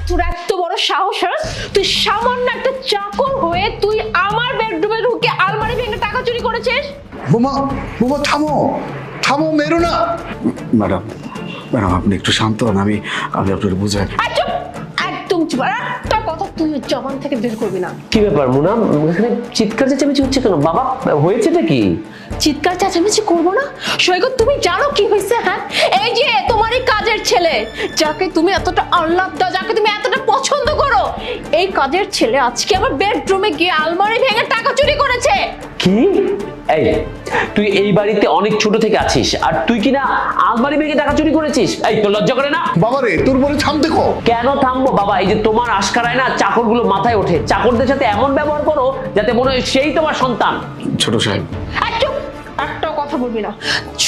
তোর এত বড় সাহস, হ্যাঁ? তুই সামান্য একটা চাকর হয়ে তুই আমার বেডরুমে ঢুকে আলমারি ভেঙে টাকা চুরি করেছিস? বোমা বোমা থামো থামো, মেরো না। ম্যাডাম ম্যাডাম আপনি একটু শান্ত হন, আমি আপনার বুঝাই। চুপ, একদম চুপ। আর একটা কথা তুই জবান থেকে বের করবি না। কি ব্যাপার মুনা, এখানে চিৎকার চেঁচামেচি হচ্ছে কেন? বাবা হয়েছেটা কি? চিৎকার চেঁচামেচি করবো না সৈকত? তুমি জানো কি হয়েছে? হ্যাঁ, এই যে তোমার এই কাজের ছেলে, যাকে তুমি এতটা আহ্লাদ দাও, যাকে তুমি এতটা পছন্দ করো, এই কাজের ছেলে আজকে আমার বেডরুমে গিয়ে আলমারি ভেঙে টাকা চুরি করেছে। কি? এই তুই এই বাড়িতে অনেক ছোট থেকে আছিস আর তুই কিনা আলমারি ভেঙে টাকা চুরি করেছিস? এই তোর লজ্জা করে না? বাবা রে, তোর বলে থামতে কো। কেন থামবো বাবা? এই যে তোমার আশকারায় না চাকরগুলো মাথায় ওঠে, চাকরদের সাথে এমন ব্যবহার করো যাতে মনে হয় সেই তোমার সন্তান। ছোট সাহেব একটা কথা বলবি না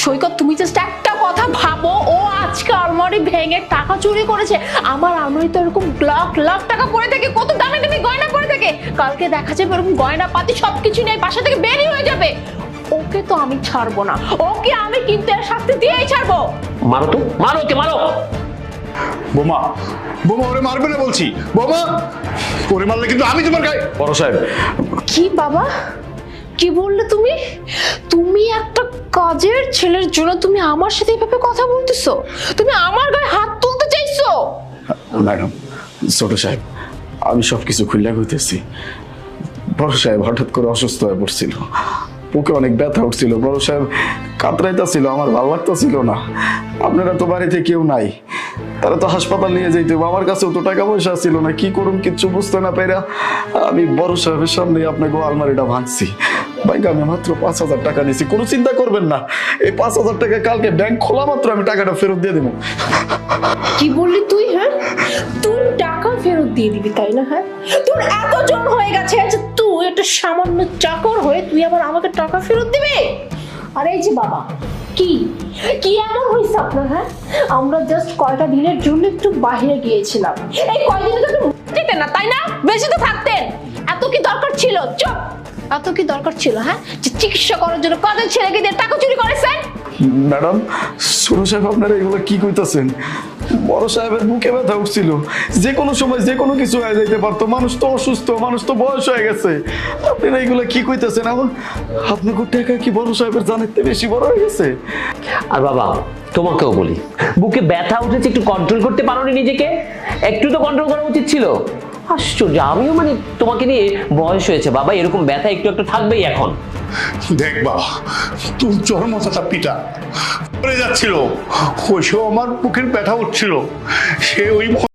সৈকত, তুমি জাস্ট একটা কথা ভাবো, ও আজকে আলমারি ভেঙে টাকা চুরি করেছে। আমার আলমারিতে এরকম লাখ লাখ টাকা পড়ে থাকে, কত দামি দামি গয়না পড়ে থাকে, কালকে দেখা যাবে এরকম গয়না পাতি সবকিছু নিয়ে বাসা থেকে বেরিয়ে হয়ে যাবে। ওকে তো আমি ছাড়বো না, ওকে আমি কিন্তু এর শাস্তি দিয়েই ছাড়বো। মারো তো, মারো, ওকে মারো। বোমা বোমা ওরে মারবে না বলছি। বোমা ওরে মারলে কিন্তু আমি তোমার গায়ে। বড় সাহেব। কি বাবা, কি বললে তুমি? তুমি একটা কাজের ছেলের জন্য তুমি আমার সাথে এভাবে কথা বলতেছো? তুমি আমার গায়ে হাত তুলতে চাইছো? ম্যাডাম, ছোট সাহেব আমি সবকিছু খুললা কইতেছি। বড় সাহেব হঠাৎ করে অসুস্থ হয়ে পড়ছিল, বুকে অনেক ব্যথা উঠছিল। বড় সাহেব কাতরাইতেছিল, আমার ভালো লাগতেছিল না। আপনারা তো বাড়িতে কেউ নাই, তারা তো হাসপাতাল নিয়ে যাইতে হবে, আমার কাছেও তো টাকা পয়সা ছিল না। কি করুন কিচ্ছু বুঝতে না পেরা আমি বড় সাহেবের সামনে আপনাকে আলমারিটা ভাঙছি। ভাইকে আমি মাত্র 5,000 টাকা নিয়েছি, কোনো চিন্তা করবেন না। এই 5,000 টাকা কালকে ব্যাংক খোলা মাত্র আমি টাকাটা ফেরত দিয়ে দেবো। কি বললি তুই? হ্যাঁ, তুই টাকা ফেরত দিয়ে দিবি তাই না? হ্যাঁ, তোর এত জন হয়ে গেছে যে তুই একটা সামান্য চাকর হয়ে তুই আবার আমাকে টাকা ফেরত দিবি? আর এই যে বাবা, কি কি এমন হয়েছে আপনার? হ্যাঁ, আমরা জাস্ট কয়টা দিনের জন্য একটু বাইরে গিয়েছিলাম, এই কয়দিনে তো একটু যেতেন না তাই না? বেশি তো থাকতেন। এত কি দরকার ছিল? চুপ, এত কি দরকার ছিল? হ্যাঁ, যে চিকিৎসা করার জন্য কাজের ছেলেকে দিয়ে টাকা চুরি করেছেন? ম্যাডাম, ছোট সাহেব আপনারা এগুলো কি কইতাছেন? বড় সাহেবের বুকে ব্যথা উঠছিল, যে কোনো সময় যে কোনো কিছু হয়ে যাইতে পারতো। মানুষ তো অসুস্থ, মানুষ তো বয়স হয়ে গেছে। আপনারা এগুলো কি কইতাছেন? এখন আপনাকে টাকা কি বড় সাহেবের জানের থেকে বেশি বড় হয়ে গেছে? আর বাবা তোমাকেও বলি, বুকে ব্যথা উঠেছে, একটু কন্ট্রোল করতে পারোনি নিজেকে? একটু তো কন্ট্রোল করা উচিত ছিল। আশ্চর্য, আমিও মানে তোমাকে নিয়ে বয়স হয়েছে বাবা, এরকম ব্যথা একটু একটু থাকবেই এখন। দেখ বাবা, তুই চরমতা পিতা পড়ে যাচ্ছিল, ওই সে আমার বুকের ব্যথা উঠছিল, সে ওই